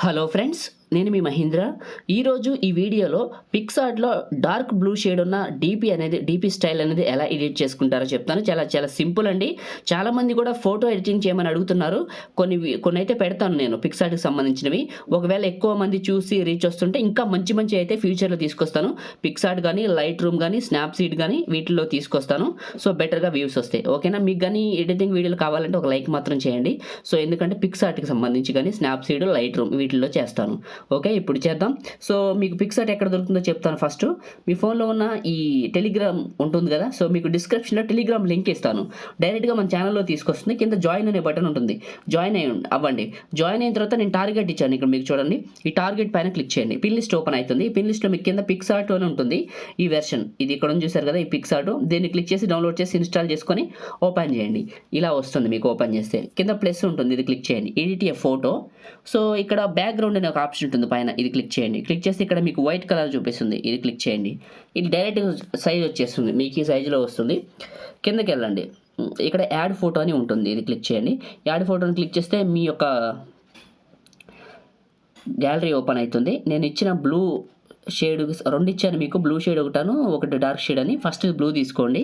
Hello friends, నేను మీ మహేంద్ర. ఈరోజు ఈ వీడియోలో పిక్సార్ట్లో డార్క్ బ్లూ షేడ్ ఉన్న డీపీ స్టైల్ అనేది ఎలా ఎడిట్ చేసుకుంటారో చెప్తాను. చాలా చాలా సింపుల్ అండి. చాలామంది కూడా ఫోటో ఎడిటింగ్ చేయమని అడుగుతున్నారు. కొన్ని అయితే పెడతాను నేను పిక్సార్ట్కి సంబంధించినవి. ఒకవేళ ఎక్కువ మంది చూసి రీచ్ వస్తుంటే ఇంకా మంచి అయితే ఫ్యూచర్లో తీసుకొస్తాను. పిక్సార్ట్ కానీ, లైట్ రూమ్ కానీ, స్నాప్సీడ్ కానీ వీటిల్లో తీసుకొస్తాను. సో బెటర్గా వ్యూస్ వస్తాయి. ఓకేనా? మీకు కానీ ఎడిటింగ్ వీడియోలు కావాలంటే ఒక లైక్ మాత్రం చేయండి. సో ఎందుకంటే పిక్సార్ట్కి సంబంధించి కానీ స్నాప్సీడ్, లైట్ రూమ్ వీటిల్లో చేస్తాను. ఓకే, ఇప్పుడు చేద్దాం. సో మీకు పిక్సార్ట్ ఎక్కడ దొరుకుతుందో చెప్తాను. ఫస్ట్ మీ ఫోన్లో ఉన్న ఈ టెలిగ్రామ్ ఉంటుంది కదా, సో మీకు డిస్క్రిప్షన్లో టెలిగ్రామ్ లింక్ ఇస్తాను. డైరెక్ట్గా మన ఛానల్లో తీసుకొస్తుంది. కింద జాయిన్ అనే బటన్ ఉంటుంది, జాయిన్ అవ్వండి. జాయిన్ అయిన తర్వాత నేను టార్గెట్ ఇచ్చాను. ఇక్కడ మీకు చూడండి, ఈ టార్గెట్ పైన క్లిక్ చేయండి. పిన్ లిస్ట్ ఓపెన్ అవుతుంది. పిన్ లిస్ట్లో మీకు కింద పిక్సార్ట్ అని ఉంటుంది. ఈ వెర్షన్ ఇది ఇక్కడ చూసారు కదా, ఈ పిక్సార్ట్. దీన్ని క్లిక్ చేసి డౌన్లోడ్ చేసి ఇన్స్టాల్ చేసుకొని ఓపెన్ చేయండి. ఇలా వస్తుంది మీకు. ఓపెన్ చేస్తే కింద ప్లస్ ఉంటుంది, ఇది క్లిక్ చేయండి. ఎడిట్ ఏ ఫోటో. సో ఇక్కడ బ్యాక్గ్రౌండ్ అనే ఒక ఆప్షన్ ఉంటుంది పైన, ఇది క్లిక్ చేయండి. క్లిక్ చేస్తే ఇక్కడ మీకు వైట్ కలర్ చూపిస్తుంది, ఇది క్లిక్ చేయండి. ఇది డైరెక్ట్ సైజ్ వచ్చేస్తుంది, మీకు ఈ సైజులో వస్తుంది. కిందకి వెళ్ళండి, ఇక్కడ యాడ్ ఫోటో అని ఉంటుంది, ఇది క్లిక్ చేయండి. యాడ్ ఫోటోని క్లిక్ చేస్తే మీ యొక్క గ్యాలరీ ఓపెన్ అవుతుంది. నేను ఇచ్చిన బ్లూ షేడ్ రెండు ఇచ్చాను మీకు, బ్లూ షేడ్ ఒకటి డార్క్ షేడ్ అని. ఫస్ట్ బ్లూ తీసుకోండి,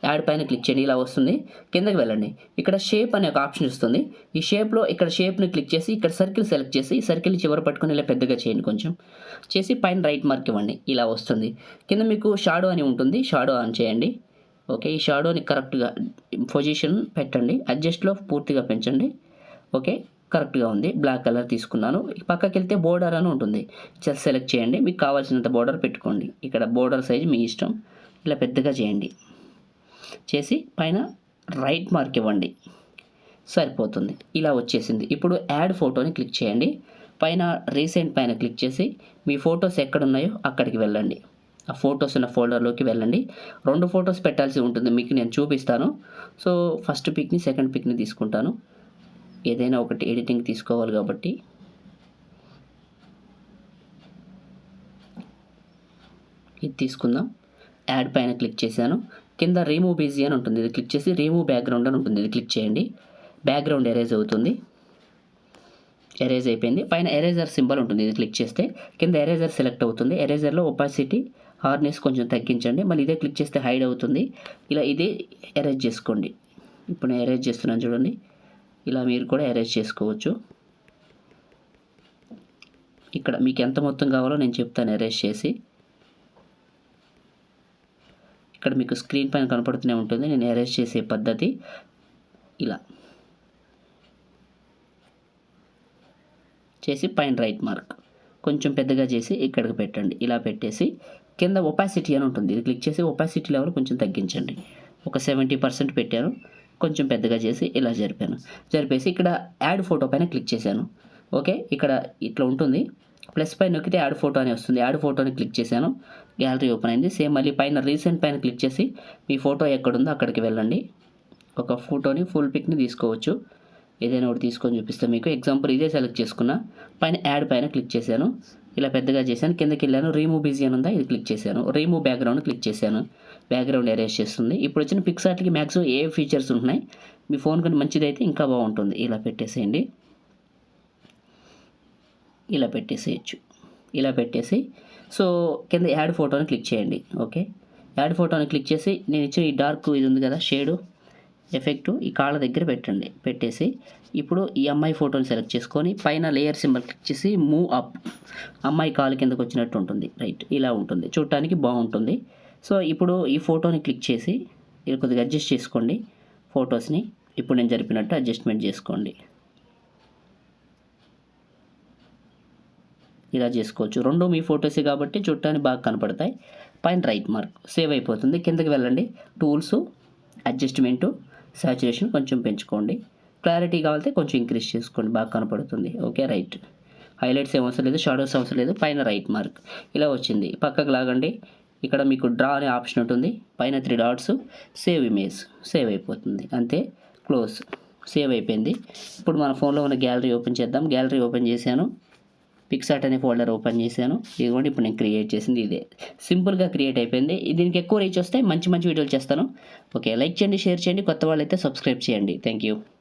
యాడ్ పైన క్లిక్ చేయండి. ఇలా వస్తుంది. కిందకి వెళ్ళండి, ఇక్కడ షేప్ అనే ఒక ఆప్షన్ వస్తుంది. ఈ షేప్లో ఇక్కడ షేప్ని క్లిక్ చేసి ఇక్కడ సర్కిల్ సెలెక్ట్ చేసి సర్కిల్ చివరి పట్టుకొని ఇలా పెద్దగా చేయండి, కొంచెం చేసి పైన రైట్ మార్క్ ఇవ్వండి. ఇలా వస్తుంది. కింద మీకు షాడో అని ఉంటుంది, షాడో ఆన్ చేయండి. ఓకే, ఈ షాడోని కరెక్ట్గా పొజిషన్ పెట్టండి, అడ్జస్ట్లో పూర్తిగా పెంచండి. ఓకే, కరెక్ట్గా ఉంది. బ్లాక్ కలర్ తీసుకున్నాను. పక్కకి వెళ్తే బోర్డర్ అని ఉంటుంది, సెలెక్ట్ చేయండి. మీకు కావాల్సినంత బోర్డర్ పెట్టుకోండి. ఇక్కడ బోర్డర్ సైజ్ మీ ఇష్టం, ఇలా పెద్దగా చేయండి. చేసి పైన రైట్ మార్క్ ఇవ్వండి, సరిపోతుంది. ఇలా వచ్చేసింది. ఇప్పుడు యాడ్ ఫోటోని క్లిక్ చేయండి. పైన రీసెంట్ పైన క్లిక్ చేసి మీ ఫొటోస్ ఎక్కడ ఉన్నాయో అక్కడికి వెళ్ళండి. ఆ ఫొటోస్ ఉన్న ఫోల్డర్లోకి వెళ్ళండి. 2 ఫొటోస్ పెట్టాల్సి ఉంటుంది, మీకు నేను చూపిస్తాను. సో ఫస్ట్ పిక్ని, సెకండ్ పిక్ని తీసుకుంటాను. ఏదైనా ఒకటి ఎడిటింగ్ తీసుకోవాలి కాబట్టి ఇది తీసుకుందాం. యాడ్ పైన క్లిక్ చేశాను. కింద రిమూవ్ బిజీ అని ఉంటుంది, ఇది క్లిక్ చేసి రిమూవ్ బ్యాక్గ్రౌండ్ అని ఉంటుంది, ఇది క్లిక్ చేయండి. బ్యాక్గ్రౌండ్ ఎరేజ్ అవుతుంది. ఎరేజ్ అయిపోయింది. పైన ఎరేజర్ సింబల్ ఉంటుంది, ఇది క్లిక్ చేస్తే కింద ఎరేజర్ సెలెక్ట్ అవుతుంది. ఎరేజర్లో ఒపాసిటీ, హార్నెస్ కొంచెం తగ్గించండి. మళ్ళీ ఇదే క్లిక్ చేస్తే హైడ్ అవుతుంది. ఇలా ఇదే ఎరేజ్ చేసుకోండి. ఇప్పుడు నేను ఎరేజ్ చేస్తున్నాను చూడండి. ఇలా మీరు కూడా ఎరేజ్ చేసుకోవచ్చు. ఇక్కడ మీకు ఎంత మొత్తం కావాలో నేను చెప్తాను ఎరేజ్ చేసి. ఇక్కడ మీకు స్క్రీన్ పైన కనపడుతూనే ఉంటుంది నేను ఎరేజ్ చేసే పద్ధతి. ఇలా చేసి పైన రైట్ మార్క్ కొంచెం పెద్దగా చేసి ఇక్కడికి పెట్టండి. ఇలా పెట్టేసి కింద ఒపాసిటీ అని ఉంటుంది, ఇది క్లిక్ చేసి ఒపాసిటీ లెవెల్ కొంచెం తగ్గించండి. ఒక 70% పెట్టాను. కొంచెం పెద్దగా చేసి ఇలా జరిపేసి ఇక్కడ యాడ్ ఫోటో పైన క్లిక్ చేశాను. ఓకే, ఇక్కడ ఇట్లా ఉంటుంది. ప్లస్ పైన నొక్కితే యాడ్ ఫోటో అని వస్తుంది. యాడ్ ఫోటోని క్లిక్ చేశాను, గ్యాలరీ ఓపెన్ అయింది. సేమ్ మళ్ళీ పైన రీసెంట్ పైన క్లిక్ చేసి మీ ఫోటో ఎక్కడుందో అక్కడికి వెళ్ళండి. ఒక ఫోటోని ఫుల్ పిక్ని తీసుకోవచ్చు, ఏదైనా ఒకటి తీసుకొని చూపిస్తాను మీకు. ఎగ్జాంపుల్ ఇదే సెలెక్ట్ చేసుకున్నా. పైన యాడ్ పైన క్లిక్ చేశాను, ఇలా పెద్దగా చేశాను. కిందకి వెళ్ళాను, రిమూవ్ బిజీ అని ఉందా, ఇది క్లిక్ చేశాను. రిమూవ్ బ్యాక్గ్రౌండ్ క్లిక్ చేశాను, బ్యాక్గ్రౌండ్ ఎరేజ్ చేస్తుంది. ఇప్పుడు వచ్చిన పిక్సార్ట్కి మ్యాక్సిమం ఏ ఫీచర్స్ ఉంటున్నాయి, మీ ఫోన్ కానీ మంచిదైతే ఇంకా బాగుంటుంది. ఇలా పెట్టేసేయండి, ఇలా పెట్టేసేయచ్చు. ఇలా పెట్టేసి సో కింద యాడ్ ఫోటోని క్లిక్ చేయండి. ఓకే, యాడ్ ఫోటోని క్లిక్ చేసి నేను ఇచ్చిన ఈ డార్క్ ఇది ఉంది కదా షేడు ఎఫెక్టు, ఈ కాళ్ళ దగ్గర పెట్టండి. పెట్టేసి ఇప్పుడు ఈ అమ్మాయి ఫోటోని సెలెక్ట్ చేసుకొని పైన లేయర్ సింబల్ క్లిక్ చేసి మూవ్ అప్, అమ్మాయి కాలు కిందకు వచ్చినట్టు ఉంటుంది. రైట్, ఇలా ఉంటుంది, చూడటానికి బాగుంటుంది. సో ఇప్పుడు ఈ ఫోటోని క్లిక్ చేసి ఇది కొద్దిగా అడ్జస్ట్ చేసుకోండి ఫొటోస్ని. ఇప్పుడు నేను జరిపినట్టు అడ్జస్ట్మెంట్ చేసుకోండి. ఇలా చేసుకోవచ్చు. రెండు మీ ఫొటోసే కాబట్టి చూడటానికి బాగా కనపడతాయి. పైన రైట్ మార్క్ సేవ్ అయిపోతుంది. కిందకి వెళ్ళండి, టూల్స్, అడ్జస్ట్మెంటు, సాచురేషన్ కొంచెం పెంచుకోండి. క్లారిటీ కావాలంటే కొంచెం ఇంక్రీజ్ చేసుకోండి, బాగా కనపడుతుంది. Okay, right. హైలైట్స్ ఏం అవసరం లేదు, షాడోస్ అవసరం లేదు. పైన రైట్ మార్క్ ఇలా వచ్చింది. పక్కకు లాగండి. ఇక్కడ మీకు డ్రా అనే ఆప్షన్ ఉంటుంది, పైన 3 డాట్స్, సేవ్ ఇమేజ్, సేవ్ అయిపోతుంది. అంతే, క్లోజ్, సేవ్ అయిపోయింది. ఇప్పుడు మన ఫోన్లో ఉన్న గ్యాలరీ ఓపెన్ చేద్దాం. గ్యాలరీ ఓపెన్ చేశాను, పిక్సార్ట్ అనే ఫోల్డర్ ఓపెన్ చేశాను. ఇదిగోండి ఇప్పుడు నేను క్రియేట్ చేసింది ఇదే. సింపుల్గా క్రియేట్ అయిపోయింది. దీనికి ఎక్కువ రీచ్ వస్తే మంచి వీడియోలు చేస్తాను. ఓకే, లైక్ చేయండి, షేర్ చేయండి. కొత్త వాళ్ళైతే సబ్స్క్రైబ్ చేయండి. Thank you.